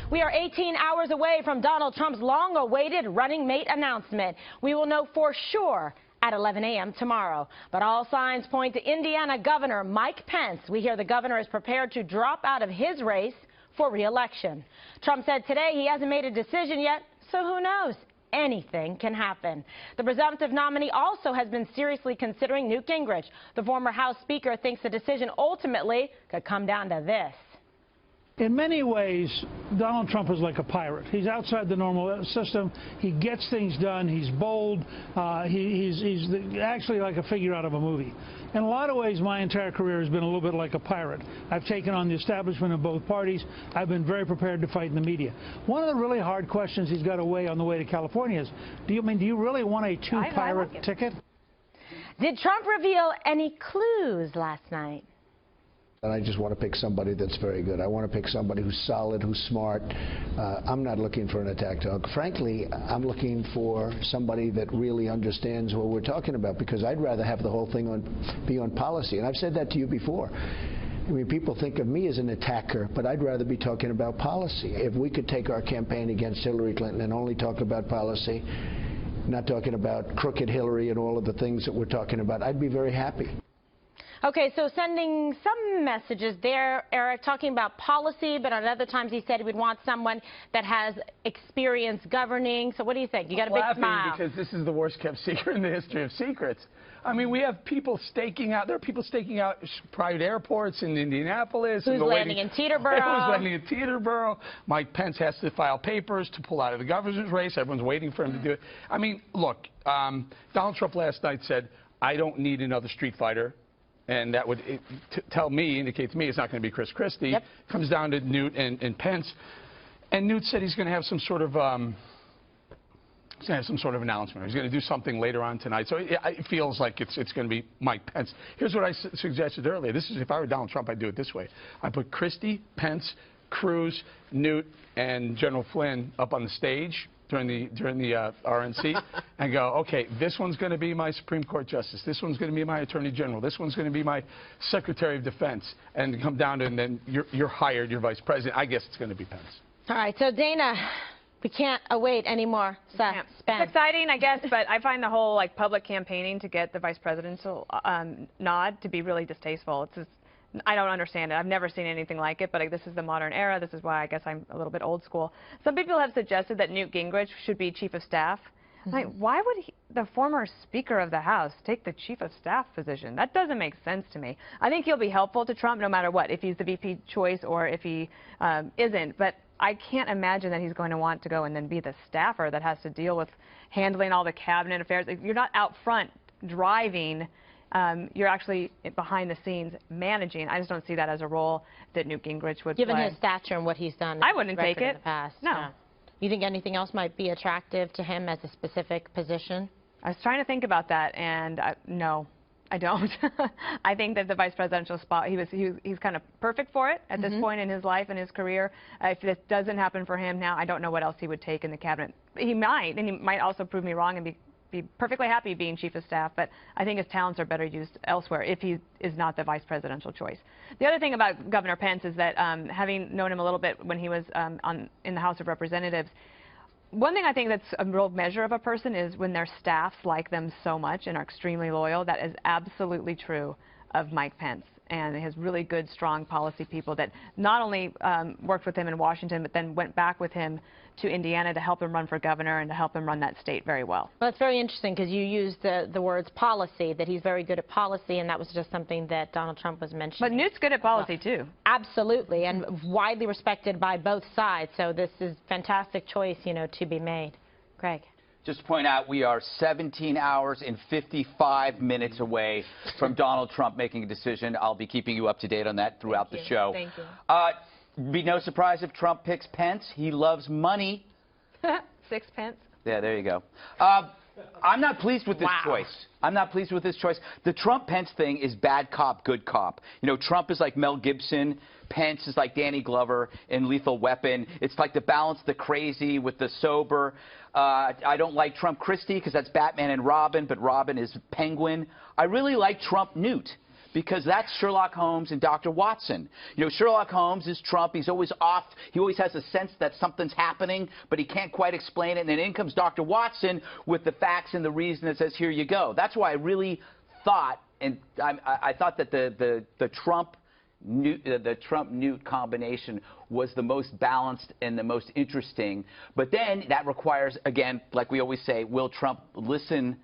We are 18 hours away from Donald Trump's long-awaited running mate announcement. We will know for sure at 11 a.m. tomorrow. But all signs point to Indiana Governor Mike Pence. We hear the governor is prepared to drop out of his race for re-election. Trump said today he hasn't made a decision yet, so who knows? Anything can happen. The presumptive nominee also has been seriously considering Newt Gingrich. The former House Speaker thinks the decision ultimately could come down to this. In many ways, Donald Trump is like a pirate. He's outside the normal system. He gets things done. He's bold. He's actually like a figure out of a movie. In a lot of ways, my entire career has been a little bit like a pirate. I've taken on the establishment of both parties. I've been very prepared to fight in the media. One of the really hard questions he's got to weigh on the way to California is, do you really want a two-pirate ticket? Did Trump reveal any clues last night? And I just want to pick somebody that's very good. I want to pick somebody who's solid, who's smart. I'm not looking for an attack dog. Frankly, I'm looking for somebody that really understands what we're talking about, because I'd rather have the whole thing be on policy. And I've said that to you before. I mean, people think of me as an attacker, but I'd rather be talking about policy. If we could take our campaign against Hillary Clinton and only talk about policy, not talking about crooked Hillary and all of the things that we're talking about, I'd be very happy. Okay, so sending some messages there, Eric, talking about policy, but at other times he said he would want someone that has experience governing. So what do you think? You got a big smile. Because this is the worst kept secret in the history of secrets. I mean, we have people staking out. There are people staking out private airports in Indianapolis. Who's landing in Teterboro? Who's landing in Teterboro? Mike Pence has to file papers to pull out of the governor's race. Everyone's waiting for him to do it. I mean, look, Donald Trump last night said, I don't need another street fighter. And that would indicate to me it's not going to be Chris Christie. Yep. Comes down to Newt and Pence. And Newt said he's going to have some sort of announcement. He's going to do something later on tonight. So it feels like it's going to be Mike Pence. Here's what I suggested earlier. This is, if I were Donald Trump, I'd do it this way. I'd put Christie, Pence, Cruz, Newt, and General Flynn up on the stage during the RNC and go, okay, this one's going to be my Supreme Court Justice. This one's going to be my Attorney General. This one's going to be my Secretary of Defense. And come down to, and then you're hired, you're Vice President. I guess it's going to be Pence. All right, so Dana, we can't await any more suspense. It's exciting, I guess, but I find the whole public campaigning to get the vice presidential nod to be really distasteful. It's just, I don't understand it. I've never seen anything like it, but this is the modern era. This is why I guess I'm a little bit old school. Some people have suggested that Newt Gingrich should be chief of staff. Like, why would the former Speaker of the House take the chief of staff position? That doesn't make sense to me. I think he'll be helpful to Trump no matter what, if he's the VP choice or if he isn't. But I can't imagine that he's going to want to go and then be the staffer that has to deal with handling all the cabinet affairs. You're not out front driving. You're actually behind the scenes managing. I just don't see that as a role that Newt Gingrich would Given play. his stature and what he's done. I wouldn't take it. In the past. No. Yeah. You think anything else might be attractive to him as a specific position? I was trying to think about that, and no, I don't. I think that the vice presidential spot, he's kind of perfect for it at this point in his life and his career. If this doesn't happen for him now, I don't know what else he would take in the cabinet. He might, and he might also prove me wrong and be perfectly happy being chief of staff, but I think his talents are better used elsewhere if he is not the vice presidential choice. The other thing about Governor Pence is that having known him a little bit when he was in the House of Representatives, one thing I think that's a real measure of a person is when their staffs like them so much and are extremely loyal. That is absolutely true of Mike Pence. And he has really good, strong policy people that not only worked with him in Washington, but then went back with him to Indiana to help him run for governor and to help him run that state very well. Well, it's very interesting because you used the words policy, that he's very good at policy, and that was just something that Donald Trump was mentioning. But Newt's good at policy, too. Absolutely, and widely respected by both sides. So this is a fantastic choice, to be made. Greg. Just to point out, we are 17 hours and 55 minutes away from Donald Trump making a decision. I'll be keeping you up to date on that throughout the show. Thank you. Be no surprise if Trump picks Pence. He loves money. 6 pence. Yeah, there you go. I'm not pleased with this choice. I'm not pleased with this choice. The Trump-Pence thing is bad cop, good cop. Trump is like Mel Gibson. Pence is like Danny Glover in Lethal Weapon. It's like to balance the crazy with the sober. I don't like Trump Christie because that's Batman and Robin, but Robin is Penguin. I really like Trump Newt because that's Sherlock Holmes and Dr. Watson. You know, Sherlock Holmes is Trump. He's always off. He always has a sense that something's happening, but he can't quite explain it. And then in comes Dr. Watson with the facts and the reason that says, here you go. That's why I really thought, and I thought that the Trump-Newt combination was the most balanced and the most interesting. But then that requires, again, like we always say, will Trump listen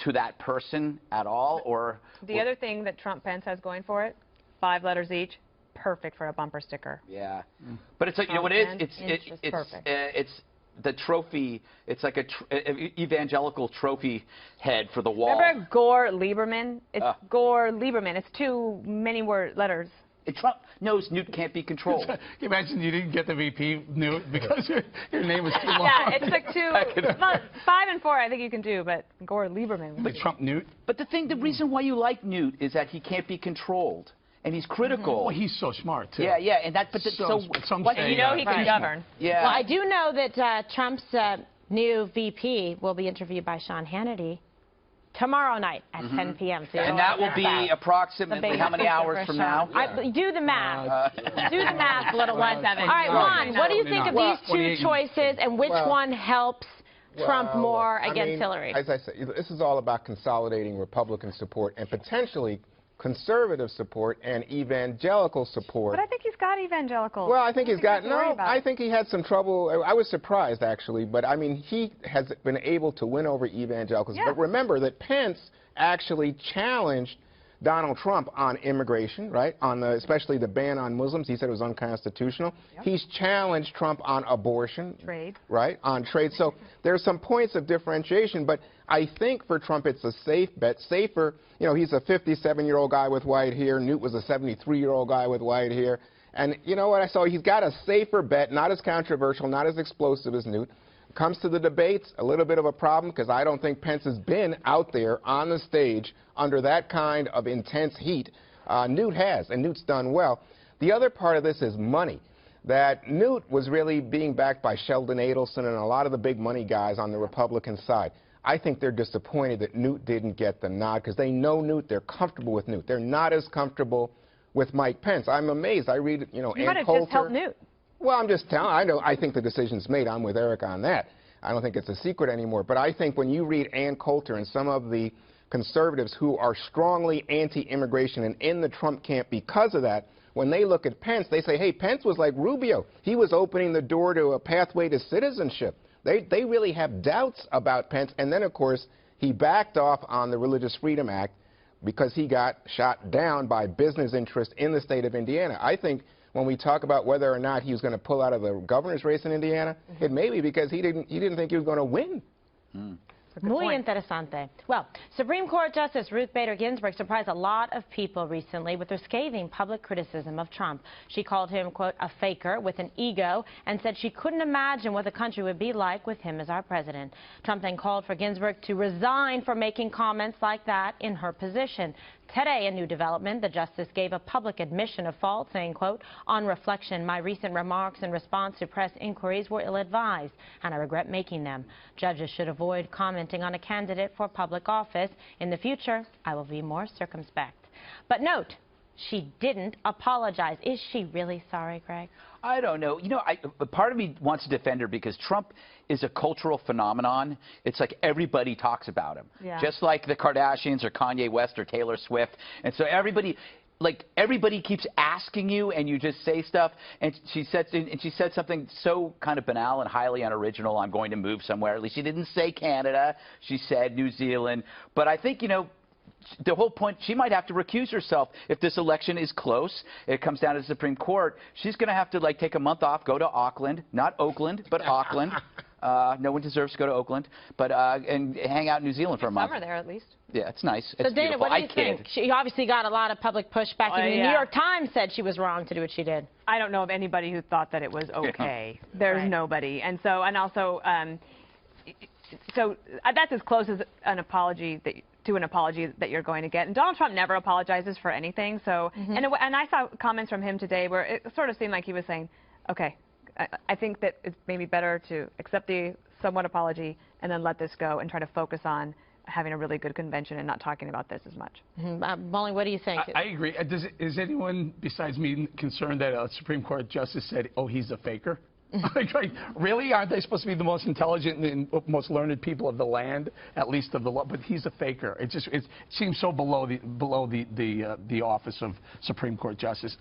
to that person at all? Or the other thing that Trump-Pence has going for it, 5 letters each, perfect for a bumper sticker. Yeah. But it's like, you know what it is? It's the trophy. It's like a evangelical trophy head for the wall. Remember Gore Lieberman? It's Gore Lieberman. It's too many letters. Trump knows Newt can't be controlled. Can you imagine you didn't get the VP, Newt, because your name was too long? Yeah, it's like 5 and 4 I think you can do, but Gore Lieberman. The Trump Newt? But the reason why you like Newt is that he can't be controlled. And he's critical. Well, he's so smart, too. Yeah, yeah, and that, but you know he can govern. Yeah. Well, I do know that Trump's new VP will be interviewed by Sean Hannity tomorrow night at 10 p.m. So and that will be approximately how many hours from now? Do the math. Do the math, little one. All right, Right. Juan, what do you think of these two choices, and which one helps Trump more against Hillary? As I said, this is all about consolidating Republican support and potentially conservative support and evangelical support. But I think he's got evangelical. Well, I think he's got, I think he had some trouble. I was surprised, actually, but I mean, he has been able to win over evangelicals. Yeah. But remember that Pence actually challenged Donald Trump on immigration, right? On especially the ban on Muslims. He said it was unconstitutional. Yep. He's challenged Trump on abortion. Trade. Right? On trade. So there's some points of differentiation, but I think for Trump it's a safe bet. Safer, you know, he's a 57-year-old guy with white hair. Newt was a 73-year-old guy with white hair. And you know what I saw? He's got a safer bet, not as controversial, not as explosive as Newt. Comes to the debates, a little bit of a problem because I don't think Pence has been out there on the stage under that kind of intense heat. Newt has, and Newt's done well. The other part of this is money. That Newt was really being backed by Sheldon Adelson and a lot of the big money guys on the Republican side. I think they're disappointed that Newt didn't get the nod because they know Newt, they're comfortable with Newt. They're not as comfortable with Mike Pence. I'm amazed. I read, you know, You might Ann have Coulter. just helped Newt. Well, I'm just telling. I think the decision's made. I'm with Eric on that. I don't think it's a secret anymore. But I think when you read Ann Coulter and some of the conservatives who are strongly anti-immigration and in the Trump camp because of that, when they look at Pence, they say, hey, Pence was like Rubio. He was opening the door to a pathway to citizenship. They really have doubts about Pence. And then, of course, he backed off on the Religious Freedom Act because he got shot down by business interests in the state of Indiana. I think when we talk about whether or not he was going to pull out of the governor's race in Indiana, it may be because he didn't think he was going to win. Muy interesante. Well, Supreme Court Justice Ruth Bader Ginsburg surprised a lot of people recently with her scathing public criticism of Trump. She called him, quote, a faker with an ego, and said she couldn't imagine what the country would be like with him as our president. Trump then called for Ginsburg to resign for making comments like that in her position. Today, a new development, the justice gave a public admission of fault, saying, quote, on reflection, my recent remarks in response to press inquiries were ill-advised, and I regret making them. Judges should avoid commenting on a candidate for public office. In the future, I will be more circumspect. But note, she didn't apologize. Is she really sorry, Greg? I don't know. You know, part of me wants to defend her because Trump is a cultural phenomenon. It's like everybody talks about him. Yeah. Just like the Kardashians or Kanye West or Taylor Swift. And so everybody keeps asking you and you just say stuff. And she said something so kind of banal and highly unoriginal. I'm going to move somewhere. At least she didn't say Canada. She said New Zealand. But I think, you know, the whole point, she might have to recuse herself if this election is close. It comes down to the Supreme Court. She's going to have to, like, take a month off, go to Auckland, not Oakland, but Auckland. No one deserves to go to Oakland, but and hang out in New Zealand for a month. Summer there, at least. Yeah, it's nice. So, it's Dana, beautiful. what do you think? She obviously got a lot of public pushback. Even the New York Times said she was wrong to do what she did. I don't know of anybody who thought that it was okay. There's nobody. And so, also, so that's as close as an apology to an apology that you're going to get. And Donald Trump never apologizes for anything. So, and I saw comments from him today where it sort of seemed like he was saying, okay, I think that it's maybe better to accept the somewhat apology and then let this go and try to focus on having a really good convention and not talking about this as much. Molly, what do you think? I agree. Is anyone besides me concerned that a Supreme Court justice said, "Oh, he's a faker"? Like, really? Aren't they supposed to be the most intelligent and most learned people of the land, at least of the law? But he's a faker. It seems so below the office of Supreme Court justice.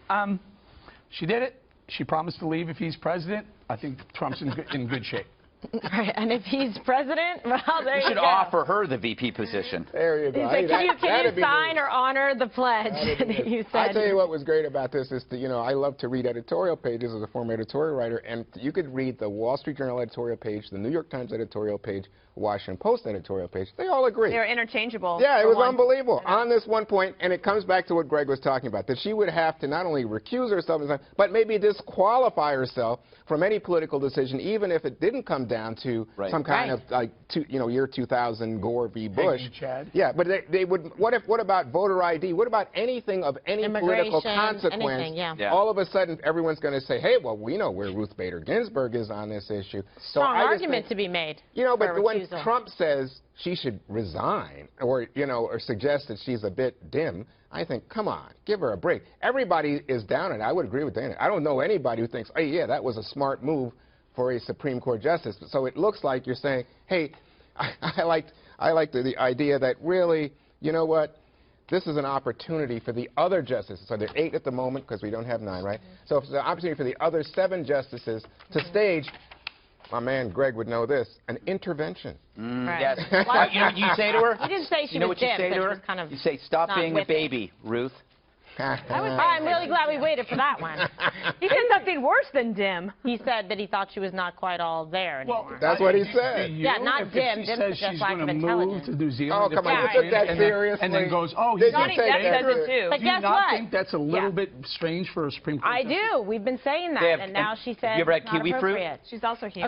She did it. She promised to leave if he's president. I think Trump's in good shape. Right, and if he's president, well, there you go. You should offer her the VP position. There you go. He said, can you sign or honor the pledge that you said? I tell you what was great about this is that, I love to read editorial pages as a former editorial writer, and you could read the Wall Street Journal editorial page, the New York Times editorial page, Washington Post editorial page. They all agree. They're interchangeable. Yeah, it was unbelievable on this one point, and it comes back to what Greg was talking about, that she would have to not only recuse herself, but maybe disqualify herself from any political decision, even if it didn't come down to some kind of year 2000 Gore v. Bush. Chad. Yeah, but they would. What about voter ID? What about anything of any political consequence? Anything, yeah. All of a sudden, everyone's going to say, "Hey, well, we know where Ruth Bader Ginsburg is on this issue." Strong argument to be made. But when Trump says she should resign, or suggest that she's a bit dim, I think, come on, give her a break. Everybody is down on it. I would agree with Dana. I don't know anybody who thinks, hey, yeah, that was a smart move for a Supreme Court justice. So it looks like you're saying, hey, I liked the idea that really, you know what, this is an opportunity for the other justices. So there are 8 at the moment because we don't have 9, right? So it's an opportunity for the other 7 justices to stage, my man Greg would know this, an intervention. Yes. You say to her? You didn't say she know was what you dim, say to but her? she was kind of you say, stop being a baby, Ruth. I'm really glad we waited for that one. He said something worse than dim. He said that he thought she was not quite all there anymore. Well, that's what he said. Yeah, not dim. If she Dim says suggests she's lack of going to move to New Zealand, oh, come on, you took that seriously. and then goes, oh, Did he's you not take that that too. But do you guess not what? think that's a little bit strange for a Supreme Court I justice? do. We've been saying that, Deb, and now she said you ever had it's not kiwi fruit? appropriate. She's also human.